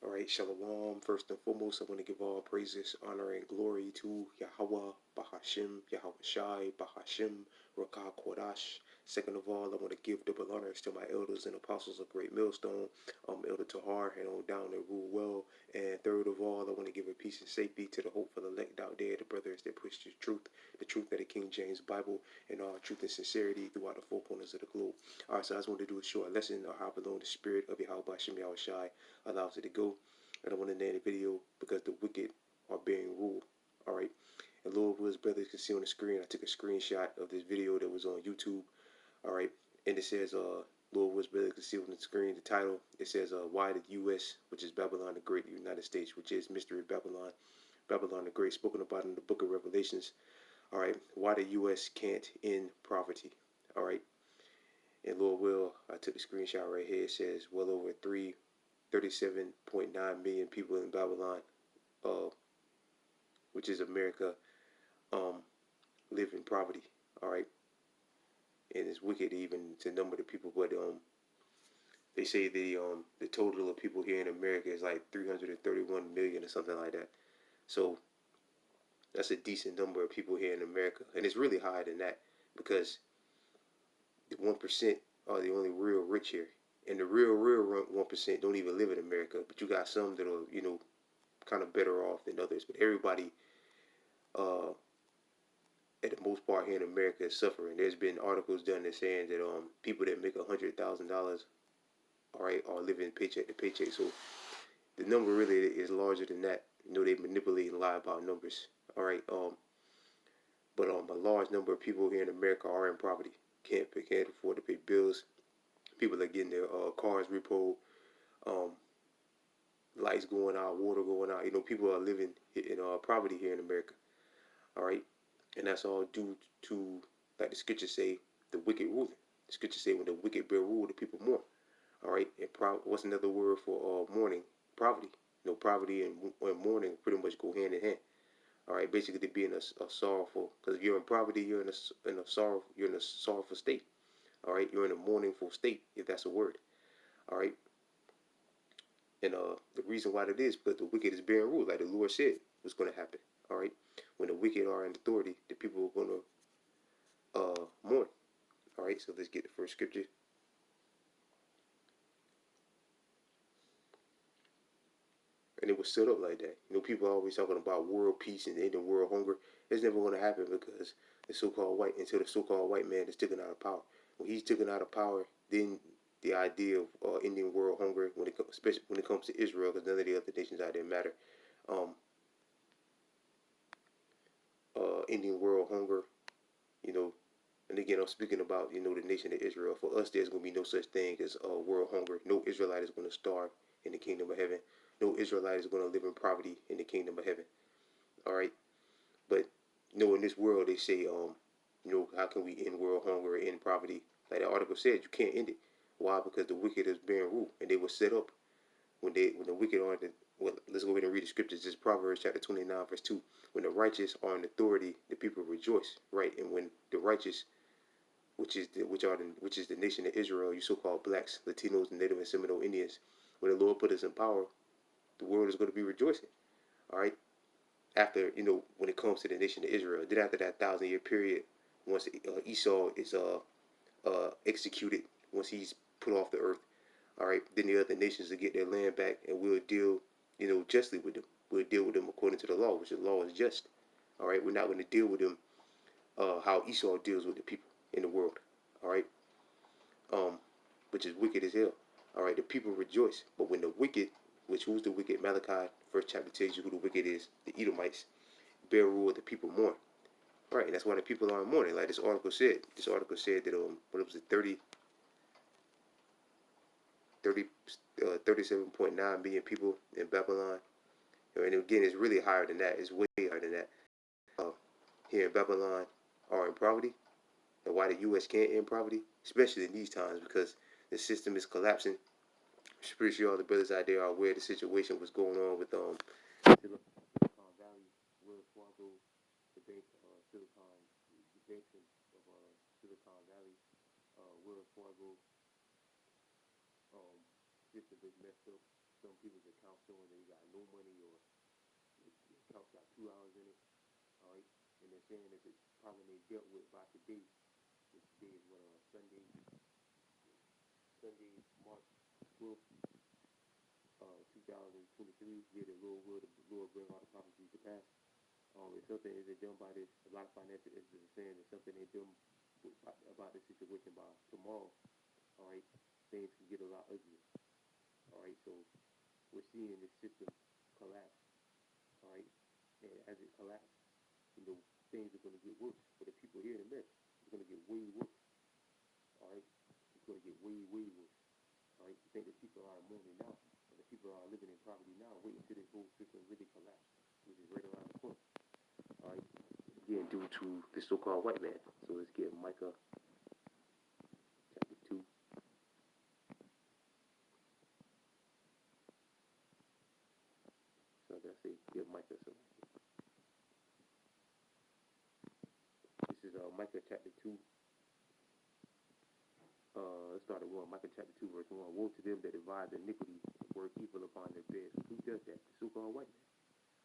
All right, Shalom. First and foremost, I want to give all praises, honor, and glory to Yahweh, Bahashim, Yahweh Shai, Bahashim, Rakah Kodash. Second of all, I want to give double honors to my elders and apostles of Great Millstone, Elder Tahar, and on down and rule well. And third of all, I want to give a peace and safety to the hopeful elect out there, the brothers that push the truth of the King James Bible, and all truth and sincerity throughout the four corners of the globe. All right, so I just want to do a short lesson on how alone the spirit of Yahweh Bahashim, Yahweh Shai allows it to go. And I want to name the video because the wicked are being ruled. All right. And Lord Will's brothers can see on the screen. I took a screenshot of this video that was on YouTube. All right. And it says, Lord Will's brothers can see on the screen the title. It says, why the U.S., which is Babylon the Great, the United States, which is Mystery Babylon, Babylon the Great, spoken about in the book of Revelations. All right. Why the U.S. can't end poverty. All right. And Lord Will, I took the screenshot right here. It says, well over 37.9 million people in Babylon, which is America, live in poverty. All right, and it's wicked even to number the people, but they say the total of people here in America is like 331 million or something like that. So that's a decent number of people here in America, and it's really higher than that because the 1% are the only real rich here. And the real 1% don't even live in America, but you got some that are, kind of better off than others. But everybody, at the most part here in America, is suffering. There's been articles done that saying that people that make $100,000, all right, are living paycheck to paycheck. So the number really is larger than that. They manipulate and lie about numbers. All right, but a large number of people here in America are in poverty. Can't afford to pay bills. People are getting their cars repoed, lights going out, water going out. People are living in poverty here in America. All right, and that's all due to, like the scriptures say, the wicked ruling. The scriptures say when the wicked bear rule, the people mourn. All right, and what's another word for mourning? Poverty. Poverty and mourning pretty much go hand in hand. All right, basically to be in a sorrowful. Because if you're in poverty, you're in a sorrowful state. All right, you're in a mourningful state, if that's a word. All right, and the reason why that is because the wicked is bearing rule, like the Lord said was going to happen. All right, when the wicked are in authority, the people are going to mourn. All right, so let's get the first scripture. And it was set up like that. People are always talking about world peace and ending world hunger. It's never going to happen because until the so-called white man is taken out of power. When he's taken out of power, then the idea of ending world hunger, especially when it comes to Israel, because none of the other nations out there matter, ending world hunger, and again, I'm speaking about, the nation of Israel. For us, there's going to be no such thing as world hunger. No Israelite is going to starve in the kingdom of heaven. No Israelite is going to live in poverty in the kingdom of heaven. All right, but in this world they say, how can we end world hunger or end poverty? Like the article said, you can't end it. Why? Because the wicked is bearing rule, and they were set up when the wicked are in the. Well, let's go ahead and read the scriptures. This is Proverbs chapter 29, verse 2. When the righteous are in authority, the people rejoice, right? And when the righteous, which is the nation of Israel, you so-called blacks, Latinos, and Native and Seminole Indians, when the Lord put us in power, the world is going to be rejoicing. All right. After when it comes to the nation of Israel, then after that 1,000-year period, once Esau is executed, once he's put off the earth, all right, then the other nations will get their land back, and we'll deal, justly with them. We'll deal with them according to the law, which the law is just. All right, we're not going to deal with them how Esau deals with the people in the world. All right, which is wicked as hell. All right, the people rejoice, but when the wicked, who's the wicked? Malachi, first chapter tells you who the wicked is. The Edomites bear rule, the people mourn. All right, and that's why the people are mourning. Like this article said. This article said that what was it, 37.9 million people in Babylon. And again, it's really higher than that. It's way higher than that. Here in Babylon are in poverty. And why the U.S. can't end poverty, especially in these times, because the system is collapsing. I'm pretty sure all the brothers out there are aware the situation was going on with Silicon Valley, Wells Fargo, the bank, Silicon, the banks of Silicon Valley, Wells Fargo, just a bit messed up. some people's accounts showing they got no money or the account's got 2 hours in it. All right, and they're saying that the problem they dealt with by today. Which today is what Sunday, March 12th, 2023. Yeah, the Lord will the Lord bring all the prophecies to pass. If something isn't done by this, a lot of financial institutions are saying that something ain't done about this situation by tomorrow. All right, things can get a lot uglier. All right, so we're seeing this system collapse. All right, and as it collapses, things are going to get worse for the people here in America. It's going to get way worse. All right, it's going to get way worse. All right, you think that people are mourning now, and the people are living in poverty now, waiting until this whole system really collapses, which is right around the corner. All right, again, due to the so-called white man. So let's get Micah chapter 2. So I gotta say, get Micah. So this is Micah chapter 2. Let's start at 1. Micah chapter 2, verse 1. Woe to them that devise iniquity and work evil upon their beds. Who does that? The so-called white man.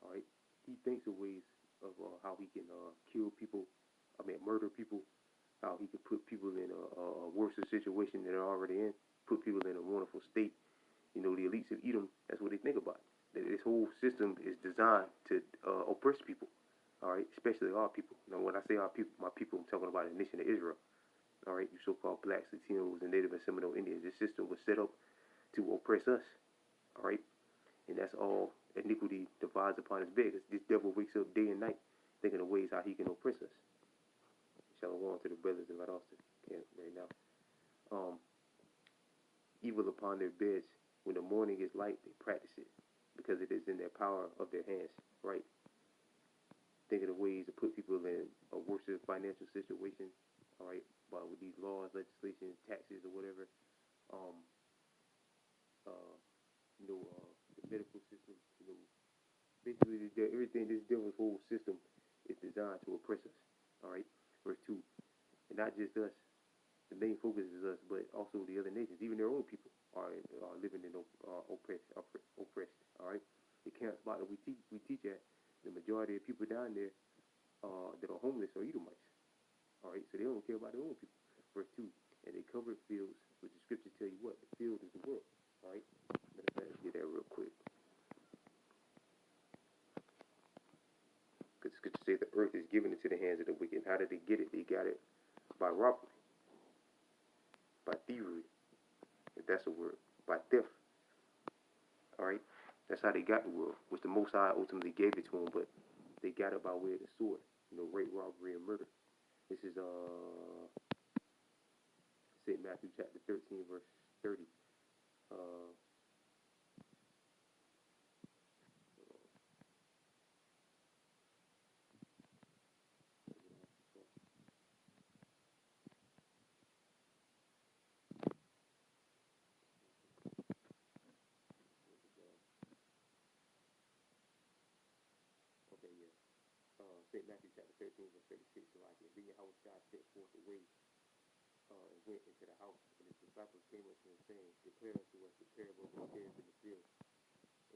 All right, he thinks of ways of how he can kill people. Murder people. How he can put people in a worse situation than they're already in. Put people in a wonderful state. The elites of Edom. That's what they think about. That this whole system is designed to oppress people. All right, especially our people. Now, when I say our people, my people, I'm talking about the nation of Israel. All right, you so-called blacks, Latinos, and Native and Seminole Indians. This system was set up to oppress us. All right, and that's all iniquity divides upon his bed. This devil wakes up day and night thinking of ways how he can oppress us. Shalom to the brothers in Austin camp right now. Evil upon their beds. When the morning is light, they practice it because it is in their power of their hands. Right, thinking of ways to put people in a worse financial situation. All right, but with these laws, legislation, taxes, or whatever, the medical system, basically everything. This devil's whole system is designed to oppress us. All right, verse 2, and not just us. The main focus is us, but also the other nations, even their own people are living in oppressed. All right, the camp spot that we teach at, the majority of people down there that are homeless are Edomites. All right, so they don't care about their own people. Verse 2, and they covered fields, which the scriptures tell you what? The field is the world. All right, let's get that real quick. Because scriptures say the earth is given into the hands of the wicked. How did they get it? They got it by robbery, by thievery, if that's a word, by theft. All right, that's how they got the world, which the Most High ultimately gave it to them, but they got it by way of the sword, rape, robbery, and murder. This is St. Matthew chapter 13, verse 30. St. Matthew chapter 13, verse 36. So I can be Yahweh Shai set forth the way and went into the house, and his disciples came up to him, saying, declare unto us the parable of the tares in the field.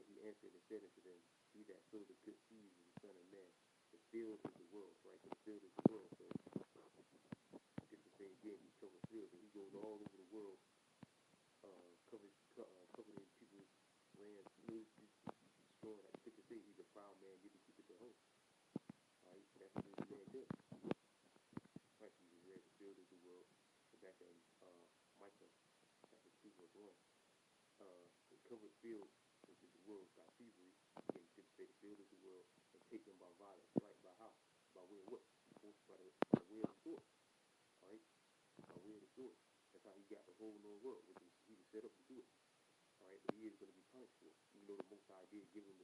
And he answered and said unto them, he that sowed the good seed is the Son of Man. The field is the world, right? So the field is the world. So it's the same again, he covers fields, and he goes all over the world, covering people's lands, destroying, like the picture says, he's a proud man, giving people to home. All right, that's what this man does. Right, you just read the field is the world. So back in Micah chapter 2, verse 1. The covered field, which is the world, by thievery. Again, you could say the field is the world, and take them by violence, right? By how? By way of what? By way of the sword. All right? By way of the sword. That's how he got the whole known world, which is he was set up to do it. All right? But he is going to be punished for it. Even though the Most High did give him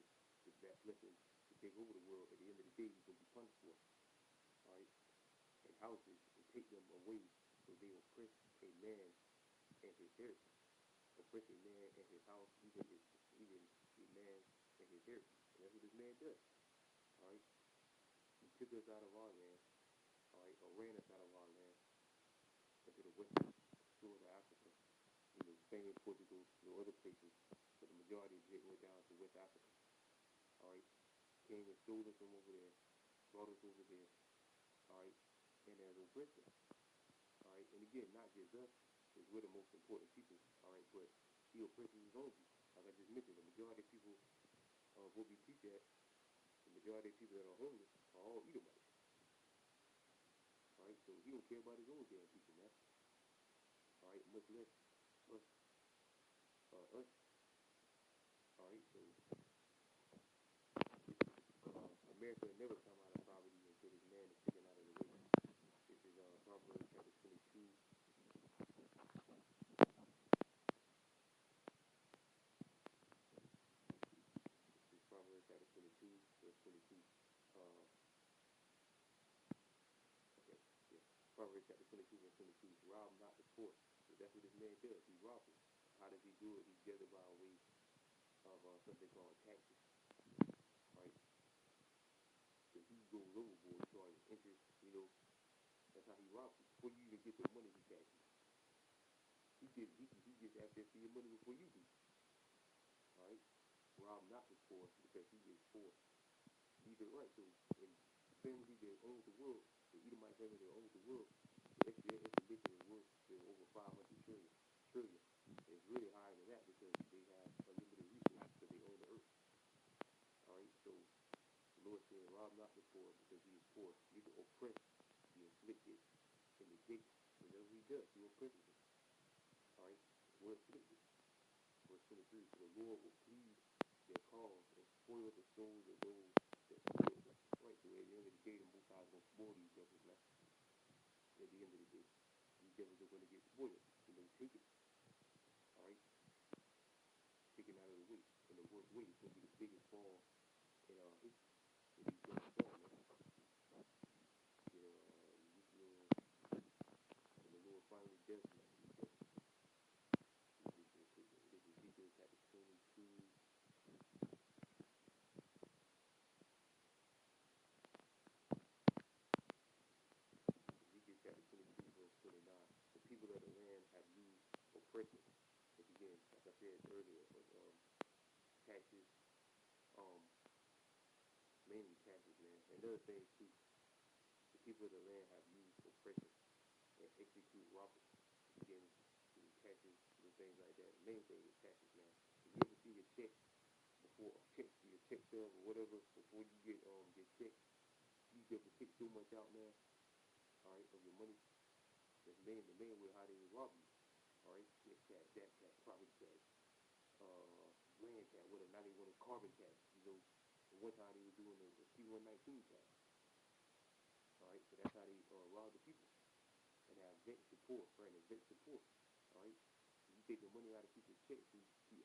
that blessing to take over the world, at the end of the day, he's going to be punished for it. All right? And houses, and take them away, so they oppress a man and his heritage. Oppress a man and his house, even a man and his heritage. And that's what this man does. All right? He took us out of our land, all right, or ran us out of our land into the western shores of Africa. Spain, Portugal, other places, but the majority of it went down to West Africa. All right, came and stole us from over there, brought us over here. All right, and as oppressed us. All right, and again, not just us, because we're the most important people. All right, but he oppresses his own people. Like I just mentioned, the majority of people what we teach at, the majority of people that are homeless are all Edomites. All right, so he don't care about his own damn people, man. All right, much less us. Us. All right, so America never come out of poverty until this man is taken out of the way. This is Proverbs chapter 22. This is Proverbs chapter 22, verse 22. Okay, yeah. Proverbs chapter 22, verse 22. Rob not the poor. So that's what this man does. He robs them. How does he do it? He does it by way of something called taxes. Right? So he goes overboard, charges interest, that's how he robs you. Before you even get your money, he taxes you. He gets access to your money before you do. All right? Rob not the poor because he is poor. These are right. So in the family that owns the world, the Edomite family that owns the world, their estimation is worth over 500 trillion. It's really higher than that because they have unlimited resources because they own the earth. All right, so the Lord said, rob not the poor because he is poor. Neither oppress the afflicted in the gate. Whatever he does, he oppresses them. All right, we're afflicted. Verse 23, so the Lord will plead their cause and spoil the souls of those that spoil them. Right, so at the end of the day, the Most High is going to spoil these devils, man. At the end of the day, these devils are going to get spoiled. Taken. All right, taken out of the way. In the worst way, it's going to be the biggest fall in history. And he's going to fall, man. And the Lord finally does that. This is Ezekiel chapter 22. Ezekiel chapter 22, verse 29. The people of the land have used oppression. Which again, like I said earlier, taxes, mainly taxes, man. And other things too. The people of the land have used oppression and execute robbery. Again, taxes and things like that. The main thing is taxes, man. If you ever see your check before your check stub or whatever, before you get your check, you just take so much out, man. All right, of your money. The main way how they rob you. All right, this tax, that tax, property tax, land tax, whatever. Now they want a carbon tax. One time they were doing the C-119 tax. All right, so that's how they rob the people and have vet support, right? And vet support. All right, you take the money out of people's checks.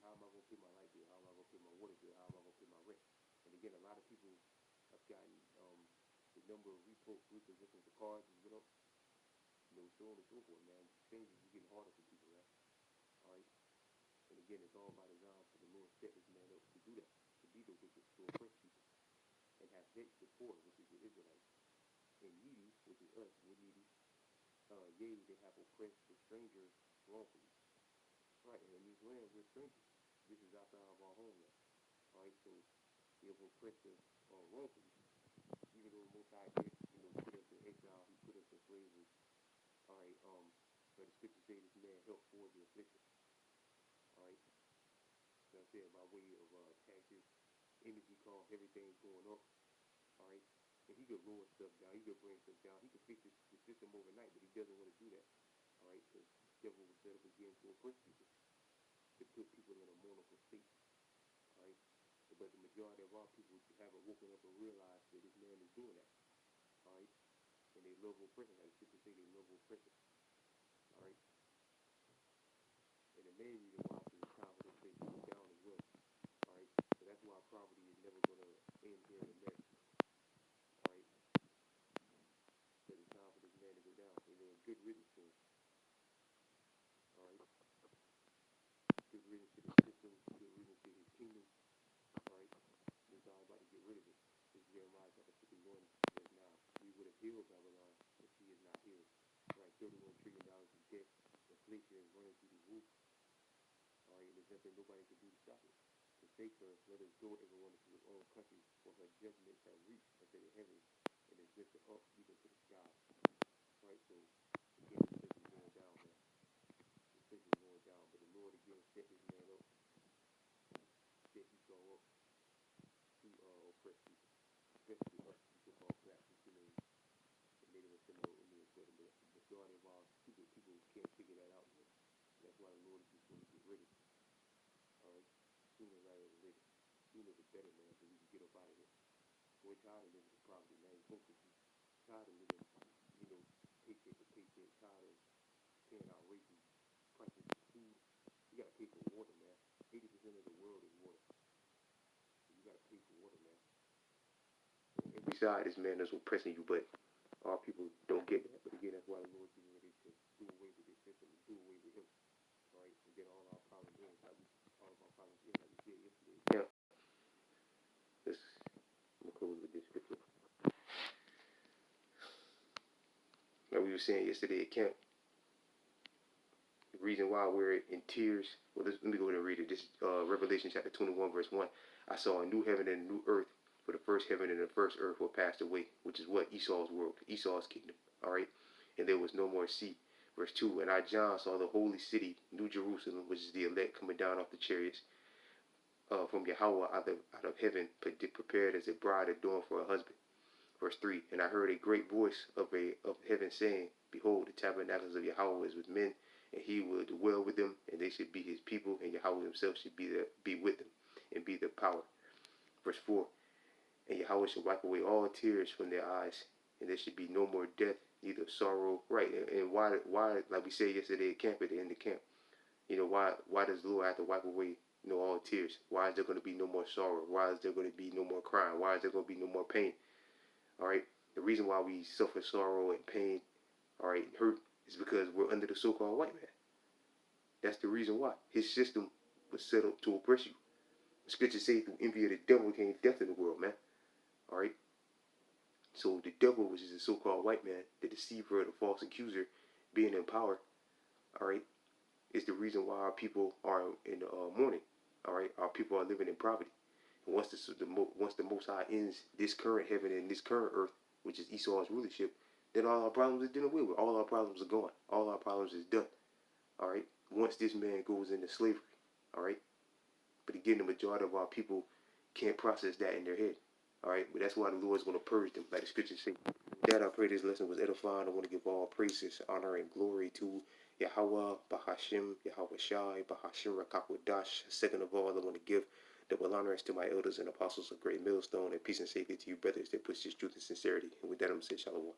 How am I gonna pay my light bill? How am I gonna pay my water bill? How am I gonna pay my rent? And again, a lot of people have gotten the number of repossessions of cars has went up. So on and so forth, man. Things is getting harder for people, man. All right. And again, it's all by design for the Lord set this man up to do that, to be the wicked, to oppress people, and have vexed the poor, which is the Israelites, and needy, which is us, we're needy. Yea, they have oppressed the stranger wrongfully. Right, and in this land, we're strangers. This is outside of our homeland. All right, so they have oppressed us wrongfully. Even though the Most High did, put us in exile, he put us in slavery. All right, but the scriptures say this man helped for the affliction. All right, like I said, by way of taxes, energy costs, everything's going up. All right, and he could lower stuff down, he could bring stuff down, he could fix the system overnight, but he doesn't want to do that. All right, because the devil was set up again to oppress people, to put people in a mournful state. All right, but the majority of our people haven't woken up and realized that this man is doing that. All right, and they love oppression. Like the scriptures say, they love oppression. All right, and the main reason why is it's time for this thing to go down as well. All right, so that's why poverty is never going to end here in America. All right, because it's time for this man to go down. Good riddance to him. All right, good riddance to the system, good riddance to his kingdom. All right, this is all about to get rid of it. This is Jeremiah chapter 51, verse 9. We would have healed Babylon, but she is not healed. Right, $31 trillion in debt. Inflation is running through the roof. that then nobody can do to stop it. To say to us, let us go everyone into his own country, for her judgments have reached unto the heavens, and is lifted up even to the sky. Right, so again, the fish is going down, man. The fish is going down, but the Lord again set this man up, set Esau up to oppress people, especially us, the so-called black people, the Native and Seminole Indians, but the majority of our people can't figure that out yet. That's why the Lord is just going to get rid of it. All right, sooner rather than later. Sooner the better, man, so we can get up out of here. We're tired of living in poverty, man. Tired of living, paycheck to paycheck. Tired of paying outrageous prices for food. You gotta pay for water, man. 80% of the world is water. So you gotta pay for water, man. On every side, this man is oppressing you, but our people don't get that. But again, that's why the Lord is ready to do away with this system and do away with him. All right, and get all our problems in, like we said yesterday. Yeah. I'm gonna close with this scripture. Like we were saying yesterday at camp, the reason why we're in tears. Well, let me go ahead and read it. This Revelation chapter 21, verse 1. I saw a new heaven and a new earth, for the first heaven and the first earth were passed away, which is what? Esau's world, Esau's kingdom. All right, and there was no more sea. Verse 2. And I, John, saw the holy city, New Jerusalem, which is the elect, coming down off the chariots from Yahweh out of heaven, prepared as a bride adorned for her husband. Verse 3. And I heard a great voice of heaven saying, Behold, the tabernacles of Yahweh is with men, and he will dwell with them, and they should be his people, and Yahweh himself should be with them, and be their power. Verse 4. And Yahweh shall wipe away all tears from their eyes, and there should be no more death, neither sorrow. Right, and why, like we said yesterday at camp, at the end of camp, why does the Lord have to wipe away, all tears? Why is there going to be no more sorrow? Why is there going to be no more crying? Why is there going to be no more pain? All right, the reason why we suffer sorrow and pain, all right, hurt, is because we're under the so-called white man. That's the reason why. His system was set up to oppress you. The scriptures say through envy of the devil came death in the world, man. All right. So the devil, which is the so-called white man, the deceiver, the false accuser, being in power, all right, is the reason why our people are in mourning. All right, our people are living in poverty. And once the Most High ends this current heaven and this current earth, which is Esau's rulership, then all our problems are done away with. All our problems are gone. All our problems is done. All right. Once this man goes into slavery. All right. But again, the majority of our people can't process that in their head. All right. But that's why the Lord's going to purge them, like the scriptures say. That I pray this lesson was edifying. I want to give all praises, honor, and glory to Yahweh, Bahashim, Yahweh Shai, Bahashim Rakakwadash. Second of all, I want to give double honors to my elders and apostles of Great Millstone, and peace and safety to you, brothers that push this truth and sincerity. And with that, I'm going to say shalom.